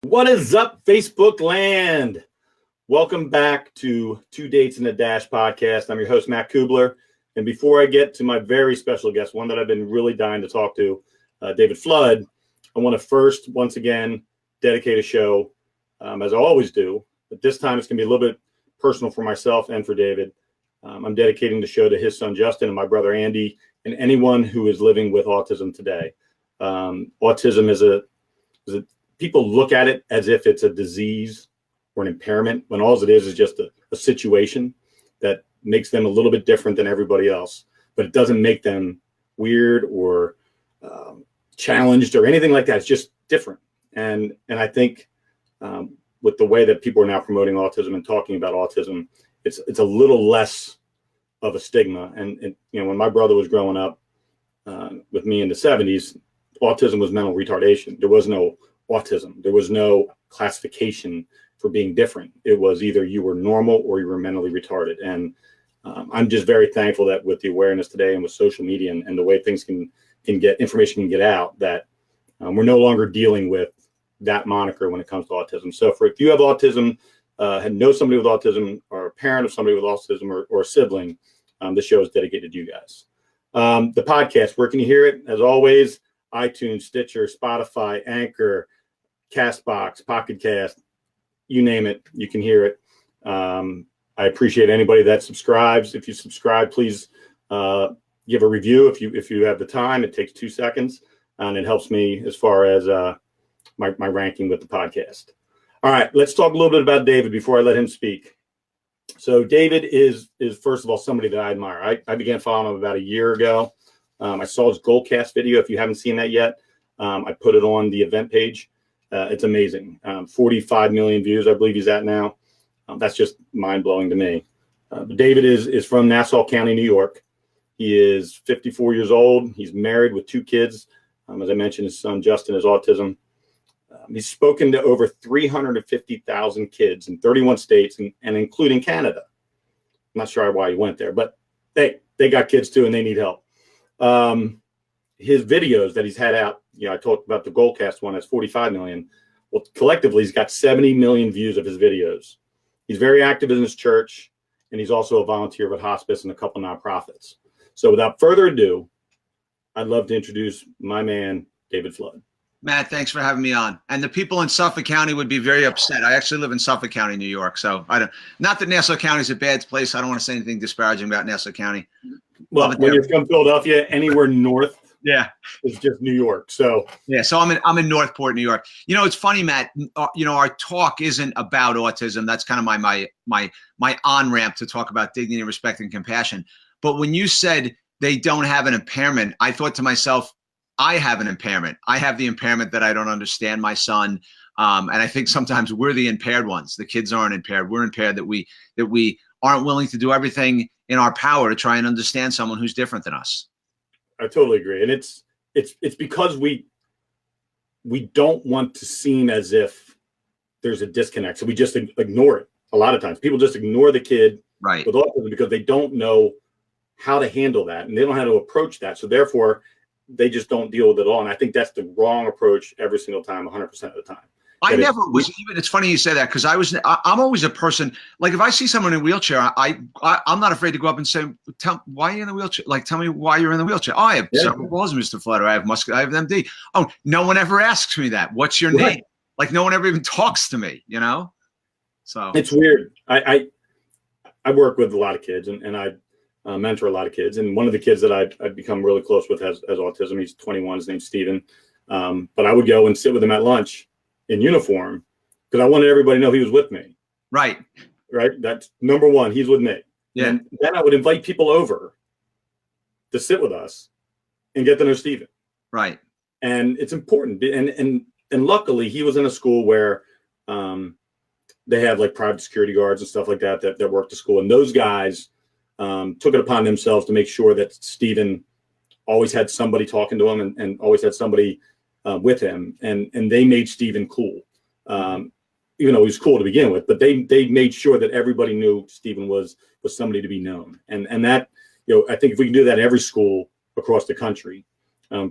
What is up, Facebook land? Welcome back to Two Dates and a Dash podcast. I'm your host, Matt Cubbler. And before I get to my very special guest, one that I've been really dying to talk to, David Flood, I want to first, once again, dedicate a show, as I always do. But this time it's going to be a little bit personal for myself and for David. I'm dedicating the show to his son, Justin, and my brother, Andy, and anyone who is living with autism today. Autism is a people look at it as if it's a disease or an impairment, when all it is just a situation that makes them a little bit different than everybody else. But it doesn't make them weird or challenged or anything like that. It's just different. And I think with the way that people are now promoting autism and talking about autism, it's a little less of a stigma. And you know, when my brother was growing up with me in the 70s, autism was mental retardation. There was no autism. There was no classification for being different. It was either you were normal or you were mentally retarded. And I'm just very thankful that with the awareness today and with social media and the way things can get information can get out, that we're no longer dealing with that moniker when it comes to autism. So if you have autism, know somebody with autism, or a parent of somebody with autism, or a sibling, this show is dedicated to you guys. The podcast, where can you hear it? As always, iTunes, Stitcher, Spotify, Anchor, Castbox, Pocket Cast, you name it, you can hear it. I appreciate anybody that subscribes. If you subscribe, please give a review if you have the time. It takes 2 seconds, and it helps me as far as my ranking with the podcast. All right, let's talk a little bit about David before I let him speak. So David is first of all somebody that I admire. I began following him about a year ago. I saw his Goalcast video. If you haven't seen that yet, I put it on the event page. It's amazing. 45 million views, I believe he's at now. That's just mind-blowing to me. David is from Nassau County, New York. He is 54 years old. He's married with 2 kids. As I mentioned, his son, Justin, has autism. He's spoken to over 350,000 kids in 31 states, and including Canada. I'm not sure why he went there, but they got kids too, and they need help. His videos that he's had out, I talked about the Goalcast one, that's 45 million. Well, collectively, he's got 70 million views of his videos. He's very active in his church, and he's also a volunteer with hospice and a couple nonprofits. So without further ado, I'd love to introduce my man, David Flood. Matt, thanks for having me on. And the people in Suffolk County would be very upset. I actually live in Suffolk County, New York. So not that Nassau County is a bad place. I don't want to say anything disparaging about Nassau County. Well, when you're from Philadelphia, anywhere north, it's just New York. So I'm in Northport, New York. It's funny, Matt. Our talk isn't about autism. That's kind of my on ramp to talk about dignity, respect, and compassion. But when you said they don't have an impairment, I thought to myself, I have an impairment. I have the impairment that I don't understand my son. And I think sometimes we're the impaired ones. The kids aren't impaired. We're impaired that we aren't willing to do everything in our power to try and understand someone who's different than us. I totally agree. And it's because we don't want to seem as if there's a disconnect. So we just ignore it. A lot of times people just ignore the kid with autism because they don't know how to handle that, and they don't know how to approach that. So therefore, they just don't deal with it at all. And I think that's the wrong approach every single time, 100% of the time. I never was even. It's funny you say that, because I'm always a person, like if I see someone in a wheelchair, I'm not afraid to go up and say, why are you in the wheelchair? Like, tell me why you're in the wheelchair. Oh, I have cerebral palsy, Mr. Flood, or I have MD. Oh, no one ever asks me that. What's your name? Like no one ever even talks to me, So it's weird. I work with a lot of kids, and I mentor a lot of kids. And one of the kids that I've become really close with has autism. He's 21. His name's Steven. But I would go and sit with him at lunch in uniform because I wanted everybody to know he was with me. Right. That's number one. He's with me. Yeah. And then I would invite people over to sit with us and get to know Steven. Right. And it's important. And luckily he was in a school where they have like private security guards and stuff like that work the school. And those guys took it upon themselves to make sure that Steven always had somebody talking to him and always had somebody with him, and they made Steven cool, even though he was cool to begin with. But they made sure that everybody knew Steven was somebody to be known, and that I think if we can do that in every school across the country,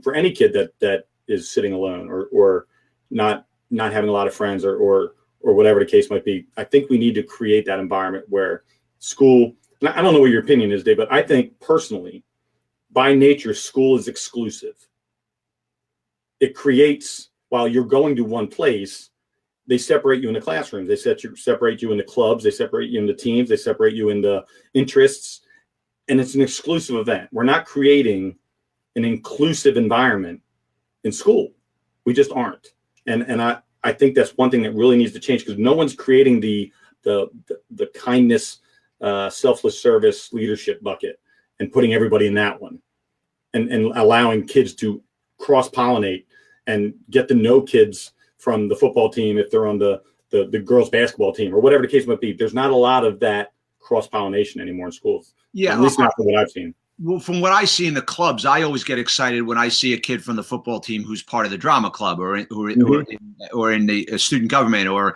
for any kid that is sitting alone or not not having a lot of friends or whatever the case might be. I think we need to create that environment where school, and I don't know what your opinion is, Dave, but I think personally, by nature, school is exclusive. It creates, while you're going to one place, they separate you in the classrooms. They separate you in the clubs. They separate you in the teams. They separate you in the interests. And it's an exclusive event. We're not creating an inclusive environment in school. We just aren't. And I think that's one thing that really needs to change, because no one's creating the kindness, selfless service leadership bucket and putting everybody in that one, and allowing kids to cross-pollinate and get to know kids from the football team if they're on the girls basketball team or whatever the case might be. There's not a lot of that cross-pollination anymore in schools. Yeah, at least not from what I've seen. Well, from what I see in the clubs, I always get excited when I see a kid from the football team who's part of the drama club, or in the student government, or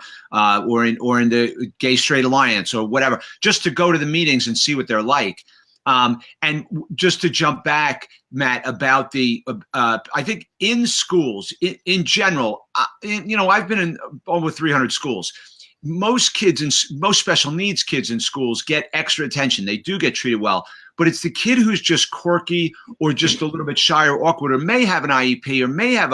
in the Gay Straight Alliance, or whatever, just to go to the meetings and see what they're like. And just to jump back, Matt, about the I think in schools in general, I've been in over 300 schools. Most kids and most special needs kids in schools get extra attention. They do get treated well. But it's the kid who's just quirky or just a little bit shy or awkward, or may have an IEP, or may have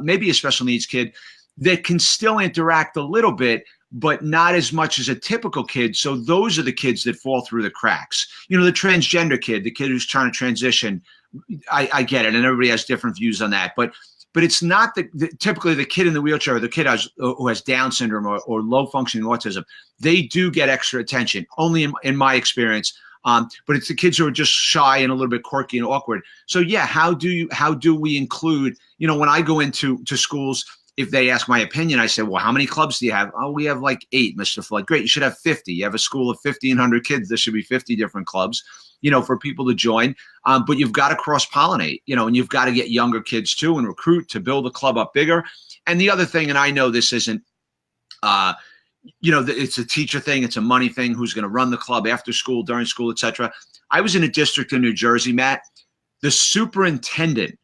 maybe a special needs kid that can still interact a little bit, but not as much as a typical kid. So those are the kids that fall through the cracks. The transgender kid, the kid who's trying to transition. I get it, and everybody has different views on that. But it's not typically the kid in the wheelchair, or the kid who has Down syndrome or low functioning autism. They do get extra attention, only in my experience. But it's the kids who are just shy and a little bit quirky and awkward. So yeah, how do we include, when I go into schools, if they ask my opinion, I say, well, how many clubs do you have? Oh, we have like 8, Mr. Floyd. Great. You should have 50. You have a school of 1,500 kids. There should be 50 different clubs, for people to join. But you've got to cross-pollinate, and you've got to get younger kids too and recruit to build the club up bigger. And the other thing, and I know this isn't, it's a teacher thing, it's a money thing, who's going to run the club after school, during school, etc. I was in a district in New Jersey, Matt. The superintendent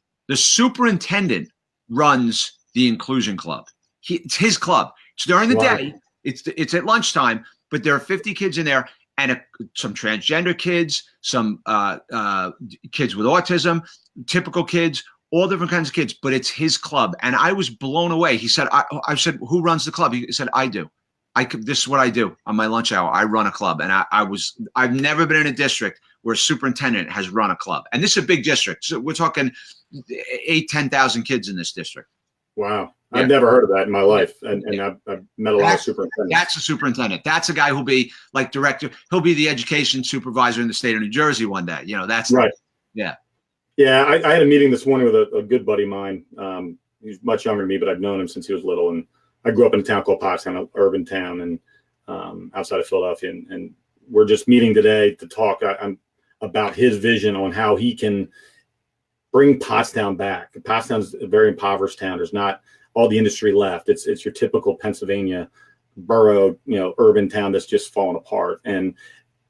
runs the inclusion club. It's his club. It's during the day. It's at lunchtime, but there are 50 kids in there, and some transgender kids, some kids with autism, typical kids, all different kinds of kids. But it's his club, and I was blown away. He said, "I said, who runs the club?" He said, "I do. This is what I do on my lunch hour. I run a club." And I've never been in a district where a superintendent has run a club. And this is a big district. So we're talking 10,000 kids in this district. Wow. Yeah. I've never heard of that in my life. And I've met a lot of superintendents. That's a superintendent. That's a guy who'll be like director. He'll be the education supervisor in the state of New Jersey one day. That's right. Yeah. Yeah. I had a meeting this morning with a good buddy of mine. He's much younger than me, but I've known him since he was little. And I grew up in a town called Pottstown, an urban town, and outside of Philadelphia. And we're just meeting today to talk about his vision on how he can bring Pottstown back. Pottstown's a very impoverished town. There's not all the industry left. It's your typical Pennsylvania borough, urban town that's just fallen apart. And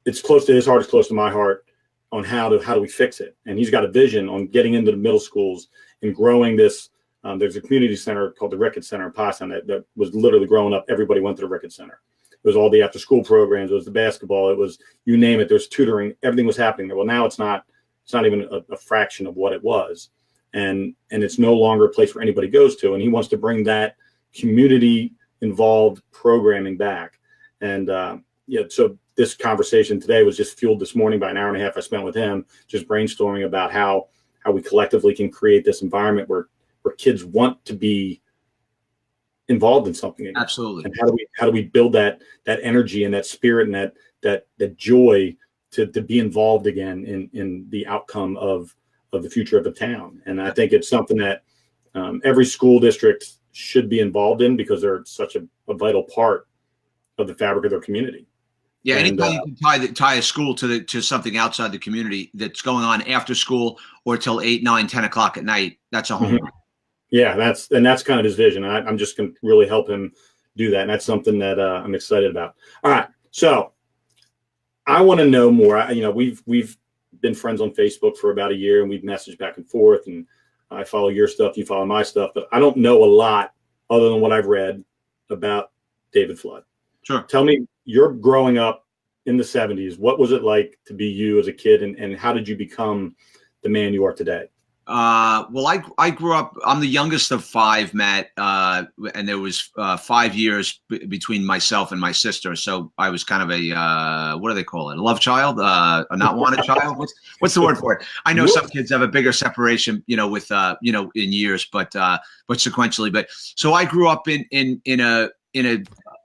it's close to his heart. It's close to my heart on how do we fix it. And he's got a vision on getting into the middle schools and growing this. There's a community center called the Ricketts Center in Pottstown that was literally growing up. Everybody went to the Ricketts Center. It was all the after school programs. It was the basketball. It was, you name it. There's tutoring. Everything was happening there. Well, now it's not even a fraction of what it was. And it's no longer a place where anybody goes to. And he wants to bring that community involved programming back. And so this conversation today was just fueled this morning by an hour and a half I spent with him, just brainstorming about how we collectively can create this environment where kids want to be involved in something again. Absolutely. And how do we build that energy and that spirit and that joy to be involved again in the outcome of the future of the town. And I think it's something that every school district should be involved in, because they're such a vital part of the fabric of their community. Yeah, anytime you can tie a school to something outside the community that's going on after school or till 8, 9, 10 o'clock at night, that's a home run. Yeah, that's kind of his vision. I'm just going to really help him do that. And that's something that I'm excited about. All right. So I want to know more. We've been friends on Facebook for about a year, and we've messaged back and forth, and I follow your stuff, you follow my stuff, but I don't know a lot other than what I've read about David Flood. Sure. Tell me, you're growing up in the 70s. What was it like to be you as a kid, and how did you become the man you are today? Well, I grew up, I'm the youngest of five, Matt, and there was 5 years between myself and my sister. So I was kind of a, what do they call it? A love child, a not wanted child. What's the word for it? I know some kids have a bigger separation, with, in years, but sequentially. But so I grew up in a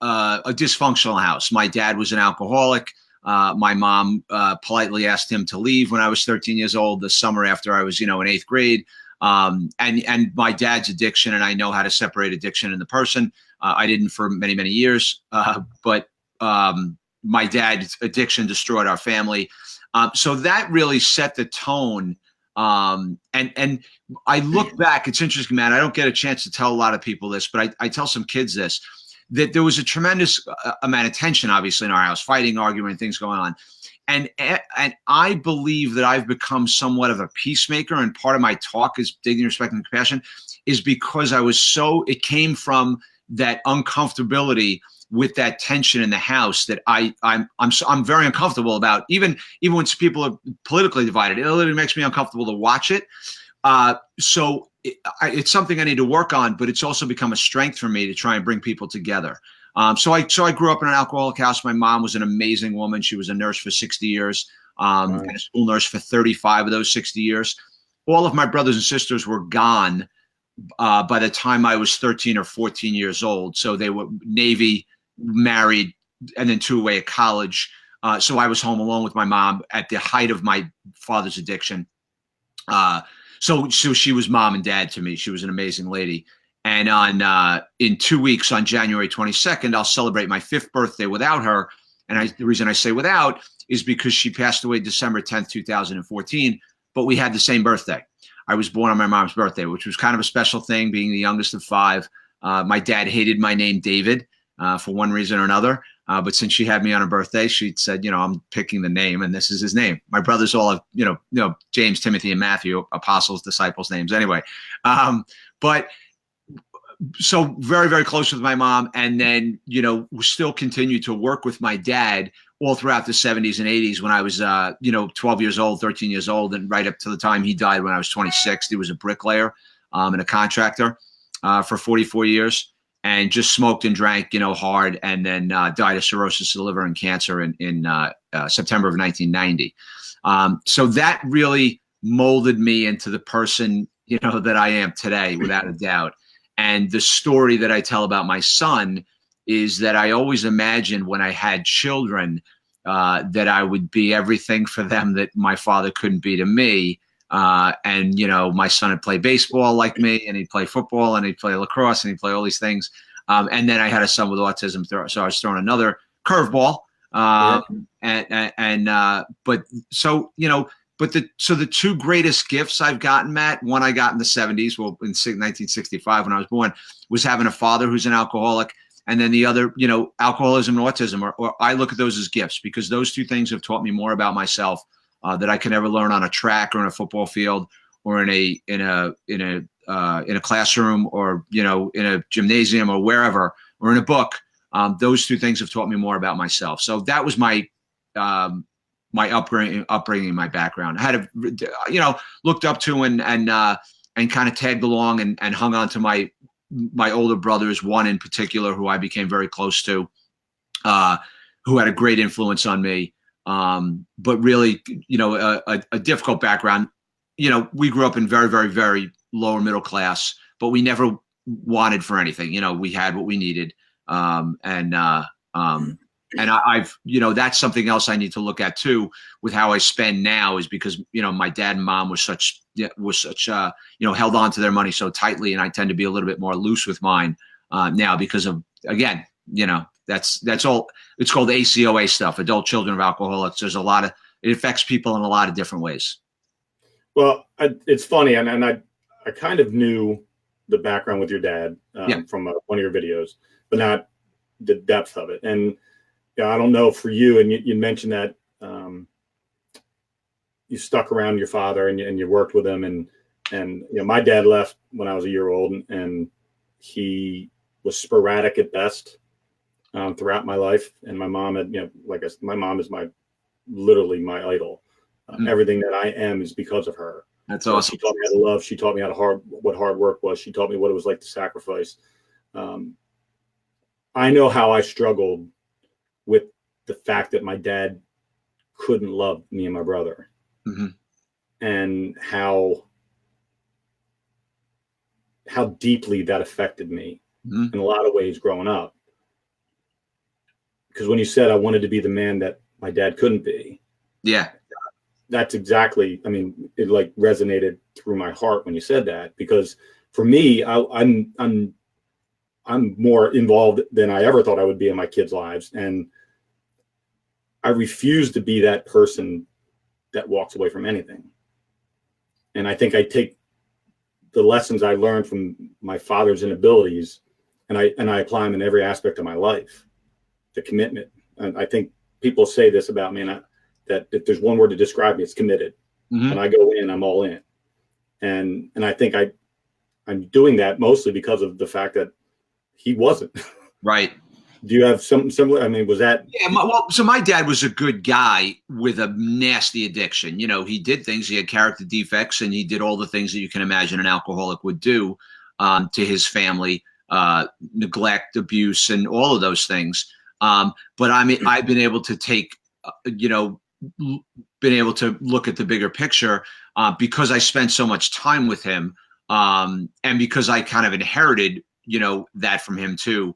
dysfunctional house. My dad was an alcoholic. My mom politely asked him to leave when I was 13 years old, the summer after I was, in 8th grade. And my dad's addiction, and I know how to separate addiction and the person. I didn't for many, many years, but my dad's addiction destroyed our family. So that really set the tone. And I look back, it's interesting, man. I don't get a chance to tell a lot of people this, but I tell some kids this, that there was a tremendous amount of tension, obviously, in our house, fighting, arguing, things going on. And I believe that I've become somewhat of a peacemaker. And part of my talk is dignity, respect, and compassion is because it came from that uncomfortability with that tension in the house that I'm very uncomfortable about. Even when people are politically divided, it literally makes me uncomfortable to watch it. So it's something I need to work on, but it's also become a strength for me to try and bring people together. So I grew up in an alcoholic house. My mom was an amazing woman. She was a nurse for 60 years, and a school nurse for 35 of those 60 years. All of my brothers and sisters were gone by the time I was 13 or 14 years old. So they were Navy, married, and then 2 away at college. So I was home alone with my mom at the height of my father's addiction. So she was mom and dad to me. She was an amazing lady. And in 2 weeks, on January 22nd, I'll celebrate my 5th birthday without her. And the reason I say without is because she passed away December 10th, 2014, but we had the same birthday. I was born on my mom's birthday, which was kind of a special thing, being the youngest of 5. My dad hated my name, David, for one reason or another. But since she had me on her birthday, she said, I'm picking the name, and this is his name. My brothers all have, James, Timothy, and Matthew, apostles, disciples names anyway. But so very, very close with my mom. And then, still continued to work with my dad all throughout the 70s and 80s when I was, 12 years old, 13 years old, and right up to the time he died when I was 26. He was a bricklayer and a contractor for 44 years. And just smoked and drank, hard, and then died of cirrhosis of the liver and cancer in September of 1990. So that really molded me into the person, that I am today, without a doubt. And the story that I tell about my son is that I always imagined when I had children that I would be everything for them that my father couldn't be to me. And, my son would play baseball like me, and he'd play football, and he'd play lacrosse, and he'd play all these things. And then I had a son with autism, so I was throwing another curveball. But the 2 greatest gifts I've gotten, Matt, one I got in the 70s, well, in 1965 when I was born, was having a father who's an alcoholic. And then the other, alcoholism and autism, or I look at those as gifts, because those 2 things have taught me more about myself that I can ever learn on a track or in a football field or in a classroom or, in a gymnasium or wherever, or in a book. Those 2 things have taught me more about myself. So that was my upbringing, my background. I had looked up to and kind of tagged along and hung on to my older brothers, one in particular who I became very close to, who had a great influence on me. But really, a difficult background. We grew up in very, very, very lower middle class, but we never wanted for anything. We had what we needed. And I've, that's something else I need to look at too with how I spend now, is because, my dad and mom were such, held on to their money so tightly. And I tend to be a little bit more loose with mine now because of, again, that's all. It's called ACOA stuff, adult children of alcoholics. There's it affects people in a lot of different ways. Well, it's funny. And I kind of knew the background with your dad from one of your videos, but not the depth of it. And I don't know for you, and you mentioned that you stuck around your father and you worked with him, and my dad left when I was a year old, and he was sporadic at best throughout my life. And my mom had, like I said, my mom is literally my idol. Everything that I am is because of her. That's awesome. She taught me how to love. She taught me what hard work was. She taught me what it was like to sacrifice. I know how I struggled with the fact that my dad couldn't love me and my brother, and how deeply that affected me in a lot of ways growing up. Because when you said I wanted to be the man that my dad couldn't be, yeah, that's exactly. I mean, it like resonated through my heart when you said that. Because for me, I'm more involved than I ever thought I would be in my kids' lives, and I refuse to be that person that walks away from anything. And I think I take the lessons I learned from my father's inabilities, and I apply them in every aspect of my life. The commitment. And I think people say this about me, and that if there's one word to describe me, it's committed. When I go in, I'm all in. And I think I'm doing that mostly because of the fact that he wasn't. Right. Do you have something similar? I mean, was that? Yeah. So my dad was a good guy with a nasty addiction. He did things. He had character defects, and he did all the things that you can imagine an alcoholic would do to his family, neglect, abuse, and all of those things. But I mean, I've been able to take, been able to look at the bigger picture because I spent so much time with him, and because I kind of inherited, that from him too.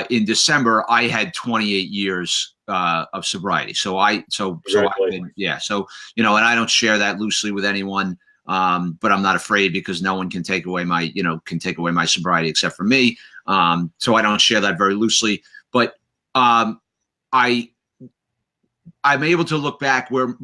In December, I had 28 years of sobriety. So I've been, and I don't share that loosely with anyone. But I'm not afraid, because no one can take away my sobriety except for me. So I don't share that very loosely. But I'm able to look back where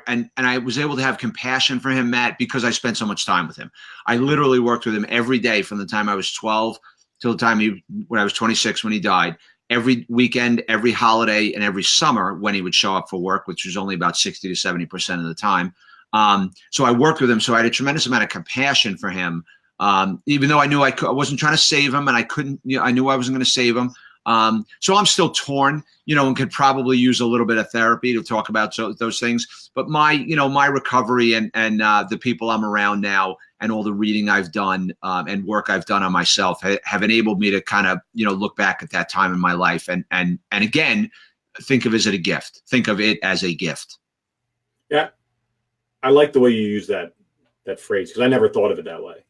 and I was able to have compassion for him, Matt, because I spent so much time with him. I literally worked with him every day from the time I was 12 till the time when I was 26, when he died. Every weekend, every holiday, and every summer when he would show up for work, which was only about 60 to 70% of the time. So I worked with him. So I had a tremendous amount of compassion for him, even though I knew I wasn't trying to save him, and I couldn't. I knew I wasn't going to save him. So I'm still torn, and could probably use a little bit of therapy to talk about those things. But my recovery and the people I'm around now, and all the reading I've done and work I've done on myself have enabled me to kind of, look back at that time in my life and again, think of it as a gift. Think of it as a gift. Yeah. I like the way you use that phrase, because I never thought of it that way.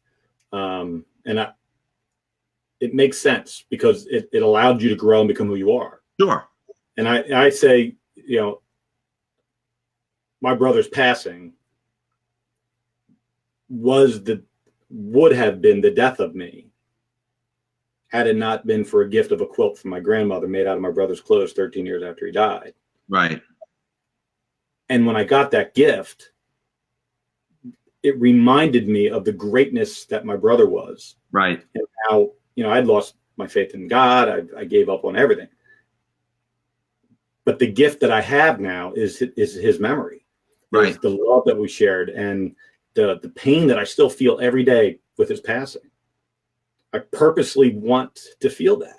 It makes sense, because it allowed you to grow and become who you are. Sure. And I say, my brother's passing would have been the death of me, had it not been for a gift of a quilt from my grandmother made out of my brother's clothes 13 years after he died. Right. And when I got that gift, it reminded me of the greatness that my brother was. Right. And how, I'd lost my faith in God. I gave up on everything. But the gift that I have now is his memory. Right. It's the love that we shared, and the pain that I still feel every day with his passing. I purposely want to feel that,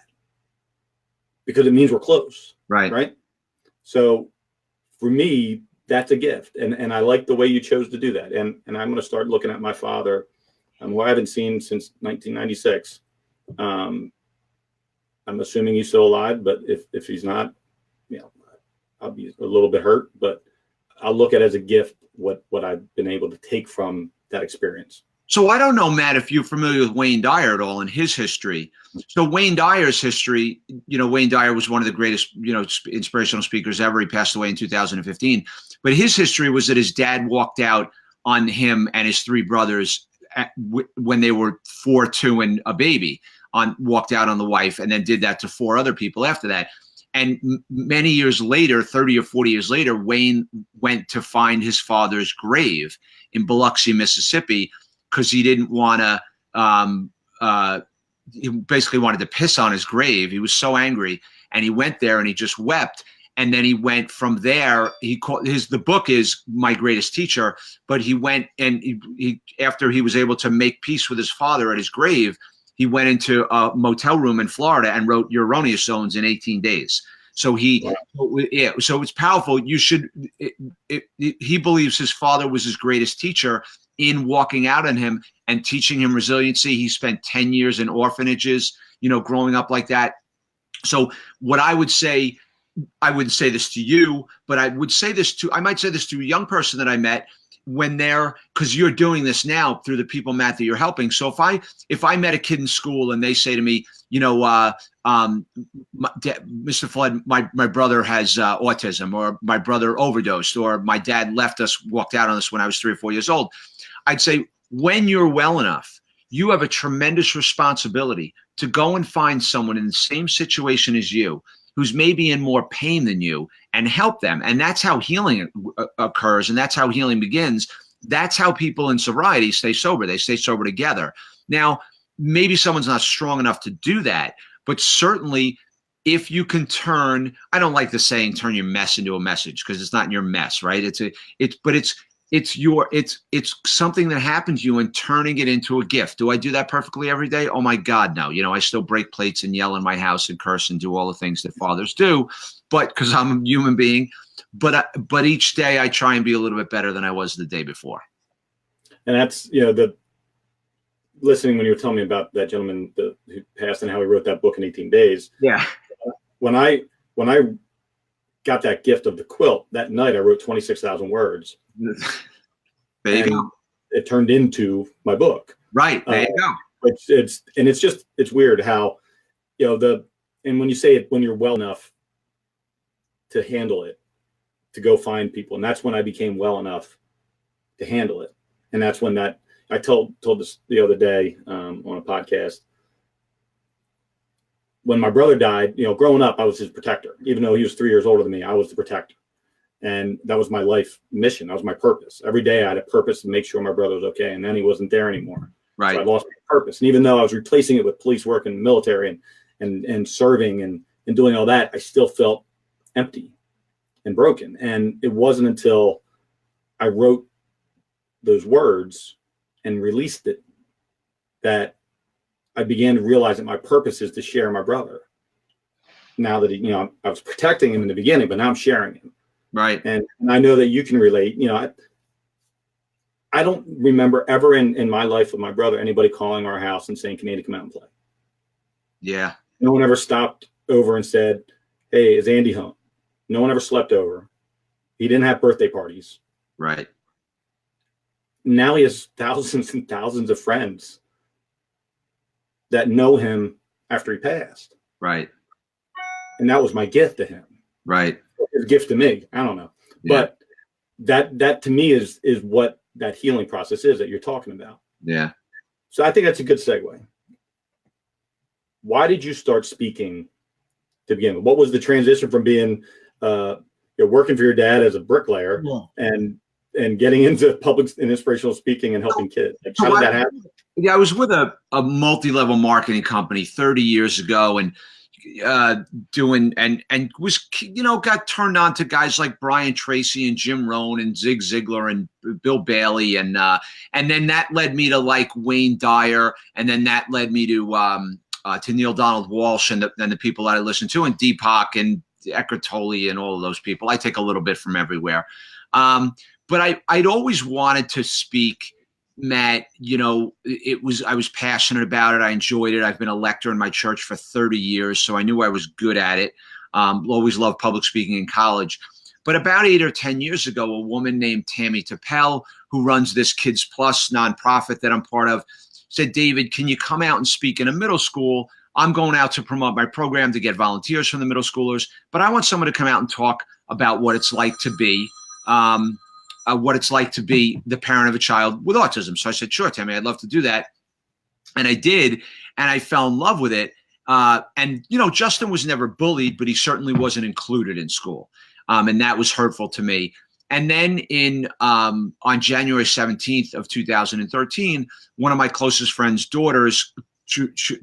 because it means we're close. Right. Right. So for me, that's a gift. And I like the way you chose to do that. And I'm going to start looking at my father, who I haven't seen since 1996. I'm assuming he's still alive, but if he's not, I'll be a little bit hurt, but I'll look at it as a gift, what I've been able to take from that experience. So I don't know, Matt, if you're familiar with Wayne Dyer at all and his history. So Wayne Dyer's history, Wayne Dyer was one of the greatest, inspirational speakers ever. He passed away in 2015. But his history was that his dad walked out on him and his three brothers when they were 4, 2, and a baby, walked out on the wife, and then did that to 4 other people after that. And many years later, 30 or 40 years later, Wayne went to find his father's grave in Biloxi, Mississippi, because he didn't want to, he basically wanted to piss on his grave. He was so angry, and he went there and he just wept. And then he went from there. The book is My Greatest Teacher, but he went and he after he was able to make peace with his father at his grave, he went into a motel room in Florida and wrote Your Erroneous Zones in 18 days. So so it's powerful. He believes his father was his greatest teacher in walking out on him and teaching him resiliency. He spent 10 years in orphanages, growing up like that. So what I would say, I wouldn't say this to you, but I might say this to a young person that I met because you're doing this now through the people, Matt, that you're helping. So if I met a kid in school and they say to me, Mr. Flood, my brother has autism, or my brother overdosed, or my dad left us, walked out on us when I was 3 or 4 years old, I'd say, when you're well enough, you have a tremendous responsibility to go and find someone in the same situation as you, who's maybe in more pain than you, and help them. And that's how healing occurs, and that's how healing begins. That's how people in sobriety stay sober. They stay sober together. Now, maybe someone's not strong enough to do that, but certainly if you can I don't like the saying, turn your mess into a message, because it's not your mess, right? It's something that happened to you, and turning it into a gift. Do I do that perfectly every day? Oh my God, no. I still break plates and yell in my house and curse and do all the things that fathers do, but because I'm a human being. But each day I try and be a little bit better than I was the day before. And that's, listening when you were telling me about that gentleman who passed and how he wrote that book in 18 days. Yeah. When I got that gift of the quilt that night, I wrote 26,000 words. There you go. It turned into my book. Right. There you go. It's weird how, and when you say it, when you're well enough to handle it, to go find people. And that's when I became well enough to handle it. And that's when I told this the other day on a podcast. When my brother died, growing up, I was his protector. Even though he was 3 years older than me, I was the protector. And that was my life mission. That was my purpose. Every day I had a purpose to make sure my brother was okay. And then he wasn't there anymore. Right. So I lost my purpose. And even though I was replacing it with police work and military and serving and doing all that, I still felt empty and broken. And it wasn't until I wrote those words and released it that I began to realize that my purpose is to share my brother. Now that I was protecting him in the beginning, but now I'm sharing him. Right. And I know that you can relate. I don't remember ever in my life with my brother, anybody calling our house and saying, "Can Andy come out and play?" Yeah. No one ever stopped over and said, "Hey, is Andy home?" No one ever slept over. He didn't have birthday parties. Right. Now he has thousands and thousands of friends that know him after he passed. Right. And that was my gift to him. Right. His gift to me. I don't know. Yeah. But that to me is what that healing process is that you're talking about. Yeah. So I think that's a good segue. Why did you start speaking to begin with? What was the transition from being you're working for your dad as a bricklayer and getting into public and inspirational speaking and helping kids? How did that happen? Yeah, I was with a multi-level marketing company 30 years ago, and doing and was got turned on to guys like Brian Tracy and Jim Rohn and Zig Ziglar and Bill Bailey, and then that led me to like Wayne Dyer, and then that led me to Neil Donald Walsh and the people that I listened to, and Deepak and Eckhart Tolle and all of those people. I take a little bit from everywhere, but I'd always wanted to speak. Matt, I was passionate about it. I enjoyed it. I've been a lector in my church for 30 years, so I knew I was good at it. Always loved public speaking in college. But about 8 or 10 years ago, a woman named Tammy Tappel, who runs this Kids Plus nonprofit that I'm part of, said, "David, can you come out and speak in a middle school? I'm going out to promote my program to get volunteers from the middle schoolers, but I want someone to come out and talk about what it's like to be the parent of a child with autism." So I said, "Sure, Tammy, I'd love to do that." And I did, and I fell in love with it. And Justin was never bullied, but he certainly wasn't included in school. And that was hurtful to me. And then on January 17th of 2013, one of my closest friend's daughters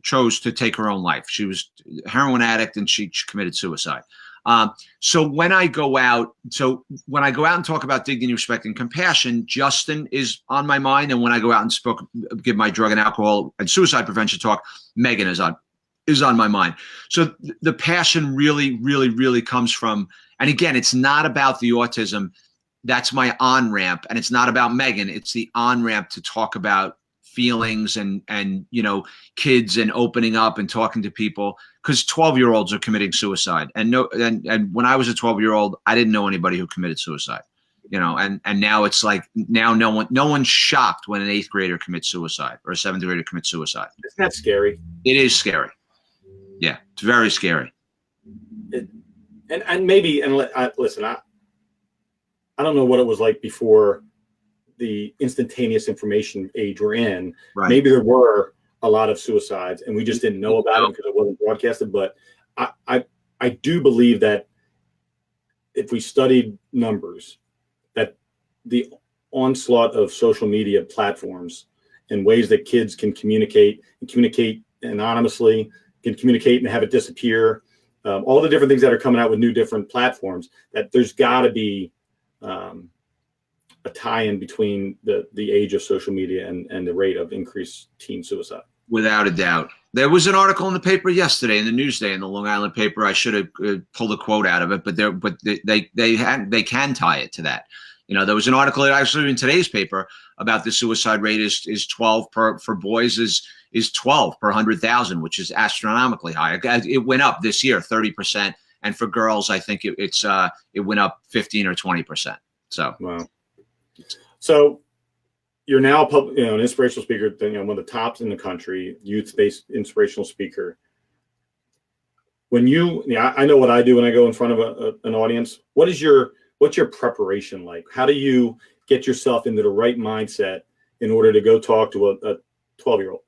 chose to take her own life. She was a heroin addict, and she committed suicide. So when I go out and talk about dignity, respect, and compassion, Justin is on my mind. And when I go out and give my drug and alcohol and suicide prevention talk, Megan is on my mind. So the passion really, really, really comes from, and again, it's not about the autism. That's my on-ramp. And it's not about Megan. It's the on-ramp to talk about feelings and kids and opening up and talking to people, because 12-year-olds are committing suicide. And when I was a 12-year-old, I didn't know anybody who committed suicide, and now it's like, now no one's shocked when an 8th grader commits suicide or a 7th grader commits suicide. Isn't that scary? It is scary. Yeah, it's very scary. Listen, I don't know what it was like before the instantaneous information age we're in. Right. Maybe there were a lot of suicides and we just didn't know about it because it wasn't broadcasted. But I do believe that if we studied numbers, that the onslaught of social media platforms and ways that kids can communicate anonymously, can communicate and have it disappear, all the different things that are coming out with new different platforms, that there's got to be a tie-in between the age of social media and the rate of increased teen suicide. Without a doubt. There was an article in the paper yesterday, in the Newsday, in the Long Island paper. I should have pulled a quote out of it, but they can tie it to that. There was an article actually in today's paper about the suicide rate is 12 for boys is 12 per 100,000, which is astronomically high. It went up this year 30%, and for girls, I think it went up 15 or 20%. So wow. So you're now an inspirational speaker, one of the tops in the country, youth-based inspirational speaker. When I know what I do when I go in front of an audience. What's your preparation like? How do you get yourself into the right mindset in order to go talk to a 12-year-old?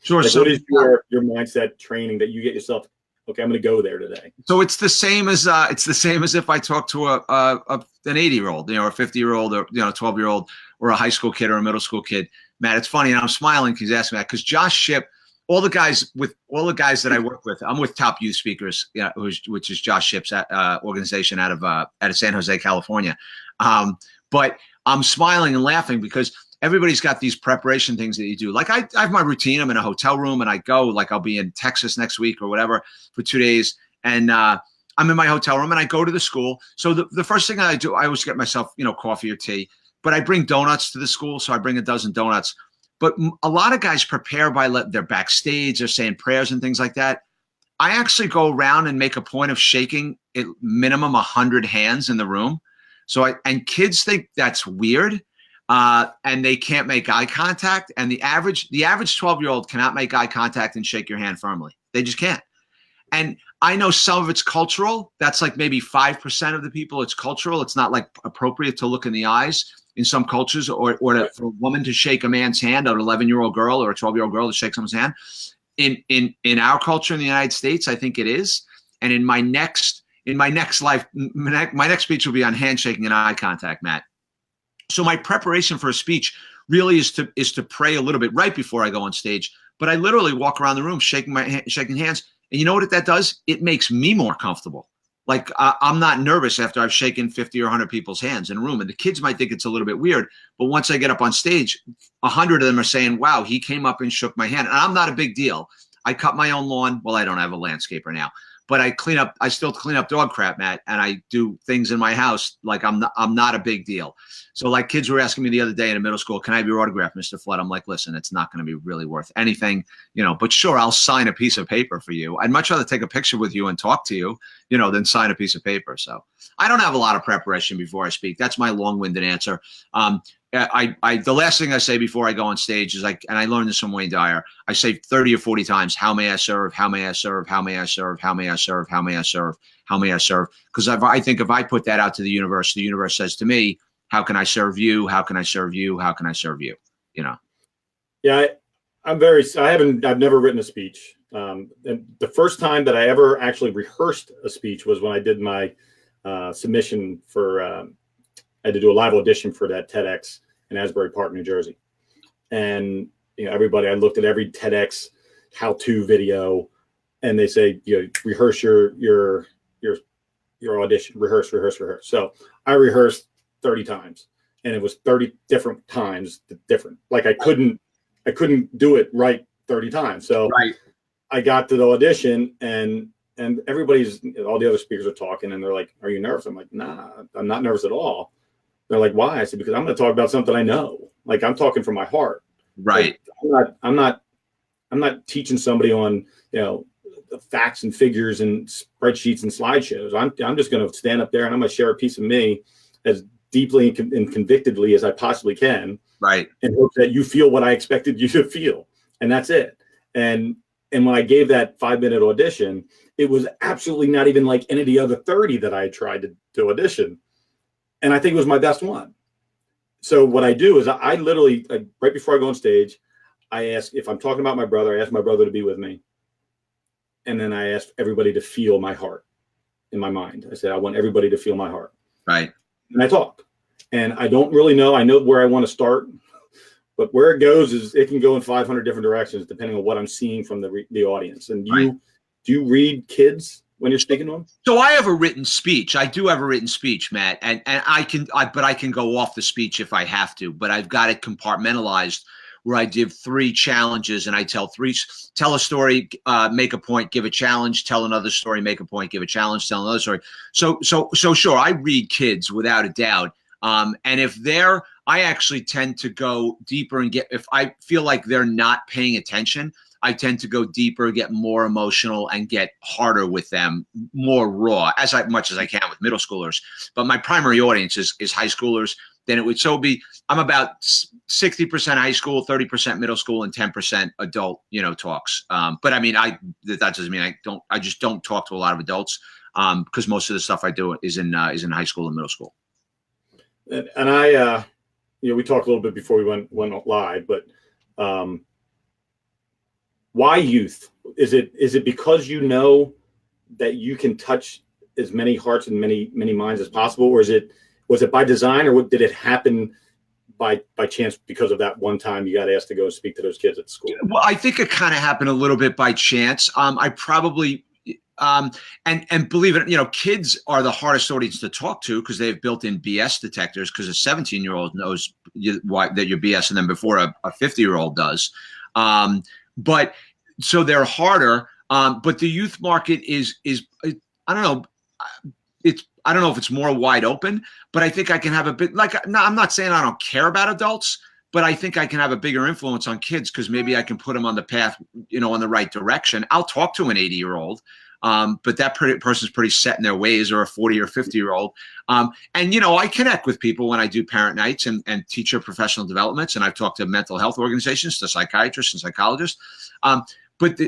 Sure. What is your mindset training that you get yourself? Okay, I'm going to go there today. So it's the same as if I talk to an 80-year-old, or a 50-year-old, or 12-year-old, or a high school kid or a middle school kid. Matt, it's funny, and I'm smiling because he's asking that, because Josh Shipp, all the guys that I work with, I'm with Top Youth Speakers, which is Josh Shipp's organization out of San Jose, California. But I'm smiling and laughing because everybody's got these preparation things that you do. Like I have my routine. I'm in a hotel room and I go, like I'll be in Texas next week or whatever for 2 days. And I'm in my hotel room and I go to the school. So the first thing I do, I always get myself, coffee or tea, but I bring donuts to the school. So I bring a dozen donuts. But a lot of guys prepare they're backstage, they're saying prayers and things like that. I actually go around and make a point of shaking at minimum 100 hands in the room. And kids think that's weird. And they can't make eye contact. And the average 12-year-old cannot make eye contact and shake your hand firmly. They just can't. And I know some of it's cultural. That's like maybe 5% of the people. It's cultural. It's not like appropriate to look in the eyes in some cultures, or for a woman to shake a man's hand, an 11-year-old girl or a 12-year-old girl to shake someone's hand. In our culture in the United States, I think it is. And in my next life, my next speech will be on handshaking and eye contact, Matt. So my preparation for a speech really is to pray a little bit right before I go on stage. But I literally walk around the room shaking hands. And you know what that does? It makes me more comfortable. Like I'm not nervous after I've shaken 50 or 100 people's hands in a room. And the kids might think it's a little bit weird. But once I get up on stage, 100 of them are saying, wow, he came up and shook my hand. And I'm not a big deal. I cut my own lawn. Well, I don't have a landscaper now. But I still clean up dog crap, Matt, and I do things in my house like I'm not a big deal. So like kids were asking me the other day in a middle school, can I have your autograph, Mr. Flood? I'm like, listen, it's not going to be really worth anything, but sure, I'll sign a piece of paper for you. I'd much rather take a picture with you and talk to you, than sign a piece of paper. So I don't have a lot of preparation before I speak. That's my long-winded answer. The last thing I say before I go on stage is and I learned this from Wayne Dyer, I say 30 or 40 times, how may I serve? How may I serve? How may I serve? How may I serve? How may I serve? How may I serve? Because I think if I put that out to the universe says to me, how can I serve you? How can I serve you? How can I serve you? Yeah, I've never written a speech. And the first time that I ever actually rehearsed a speech was when I did my submission for, I had to do a live audition for that TEDx in Asbury Park, New Jersey. And I looked at every TEDx how-to video, and they say, rehearse your your audition, rehearse. So I rehearsed 30 times, and it was 30 different times different. Like I couldn't do it right 30 times. So Right. I got to the audition, and all the other speakers are talking, and they're like, "Are you nervous?" I'm like, "Nah, I'm not nervous at all." They're like, "Why?" I said, "Because I'm going to talk about something I know. Like I'm talking from my heart." Right. Like, I'm not teaching somebody on, the facts and figures and spreadsheets and slideshows. I'm just going to stand up there and I'm going to share a piece of me as deeply and convictedly as I possibly can. Right. And hope that you feel what I expected you to feel. And that's it. And when I gave that 5-minute audition, it was absolutely not even like any of the other 30 that I tried to audition. And I think it was my best one. So what I do is I literally, right before I go on stage, I ask, if I'm talking about my brother, I ask my brother to be with me. And then I ask everybody to feel my heart in my mind. I said, I want everybody to feel my heart. Right. And I talk. And I don't really know. I know where I want to start. But where it goes is it can go in 500 different directions depending on what I'm seeing from the audience. And do you read kids when you're speaking to them? So I have a written speech. I do have a written speech, Matt, and I can go off the speech if I have to. But I've got it compartmentalized where I give 3 challenges, and I tell a story, make a point, give a challenge, tell another story, make a point, give a challenge, tell another story. So sure, I read kids without a doubt. And if I actually tend to go deeper and if I feel like they're not paying attention, I tend to go deeper, get more emotional, and get harder with them, more raw, much as I can with middle schoolers. But my primary audience is high schoolers. Then it would I'm about 60% high school, 30% middle school, and 10% adult, talks. But I mean, that doesn't mean I just don't talk to a lot of adults because most of the stuff I do is in high school and middle school. And I, we talked a little bit before we went live, but why youth? Is it because you know that you can touch as many hearts and many minds as possible, or was it by design, or did it happen by chance because of that one time you got asked to go speak to those kids at school? Well, I think it kind of happened a little bit by chance. I probably and believe it, kids are the hardest audience to talk to because they have built-in BS detectors. Because a 17-year-old knows that you're BSing them before a 50-year-old does. But so they're harder. But the youth market is I don't know. I don't know if it's more wide open, but I think I can have a bit I'm not saying I don't care about adults, but I think I can have a bigger influence on kids because maybe I can put them on the path, in the right direction. I'll talk to an 80-year-old. But that person's pretty set in their ways, or a 40 or 50-year-old. And, I connect with people when I do parent nights and teacher professional developments. And I've talked to mental health organizations, to psychiatrists and psychologists. But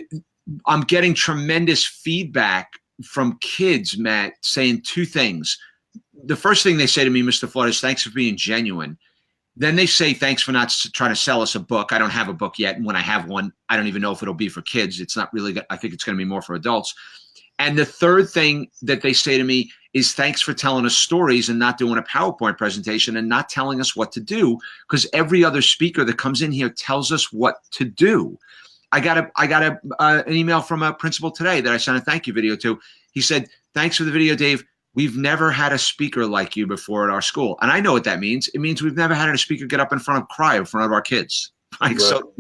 I'm getting tremendous feedback from kids, Matt, saying 2 things. The first thing they say to me, Mr. Flood, is thanks for being genuine. Then they say, thanks for not trying to sell us a book. I don't have a book yet. And when I have one, I don't even know if it'll be for kids. It's not really good. I think it's going to be more for adults. And the third thing that they say to me is thanks for telling us stories and not doing a PowerPoint presentation and not telling us what to do, because every other speaker that comes in here tells us what to do. I got an email from a principal today that I sent a thank you video to. He said, thanks for the video, Dave. We've never had a speaker like you before at our school. And I know what that means. It means we've never had a speaker get up in front of cry in front of our kids. Right. So,